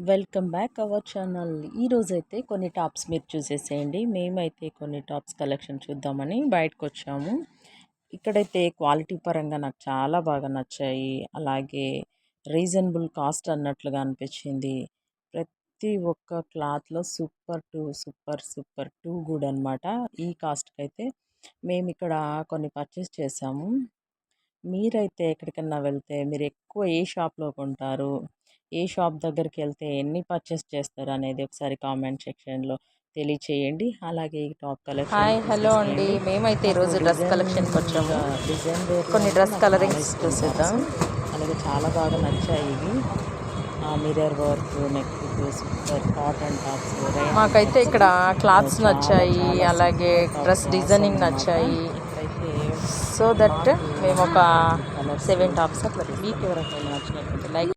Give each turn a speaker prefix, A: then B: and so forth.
A: Welcome back our channel. ఈరోజైతే కొన్ని tops మీరు చూసేసేయండి. మేమైతే కొన్ని టాప్స్ కలెక్షన్ చూద్దామని బయటకు వచ్చాము. ఇక్కడైతే క్వాలిటీ పరంగా నాకు చాలా బాగా నచ్చాయి. అలాగే రీజనబుల్ కాస్ట్ అన్నట్లుగా అనిపించింది. ప్రతి ఒక్క క్లాత్లో సూపర్ టూ గుడ్ అనమాట. ఈ కాస్ట్కి అయితే మేము ఇక్కడ కొన్ని పర్చేస్ చేసాము. మీరైతే ఎక్కడికన్నా వెళ్తే మీరు ఎక్కువ ఏ షాప్లో కొంటారు, ఏ షాప్ దగ్గరికి వెళ్తే ఎన్ని పర్చేస్ చేస్తారు అనేది ఒకసారి కామెంట్ సెక్షన్లో తెలియచేయండి. అలాగే ఈ టాప్ కలెక్షన్
B: హాయ్ హలో అండి, మేమైతే ఈరోజు డ్రెస్ కలెక్షన్కి వచ్చాము. కొన్ని డ్రెస్ కలరింగ్స్ చూసేద్దాం.
A: అలాగే చాలా బాగా నచ్చాయి ఇవి. Mirror work, neck super cotton tops.
B: మాకైతే ఇక్కడ క్లాత్స్ నచ్చాయి, అలాగే డ్రెస్ డిజైనింగ్ నచ్చాయి. సో దట్ మేము ఒక 7 టాప్స్ అట్లా.
A: మీకు ఎవరికైనా నచ్చినట్టు లైక్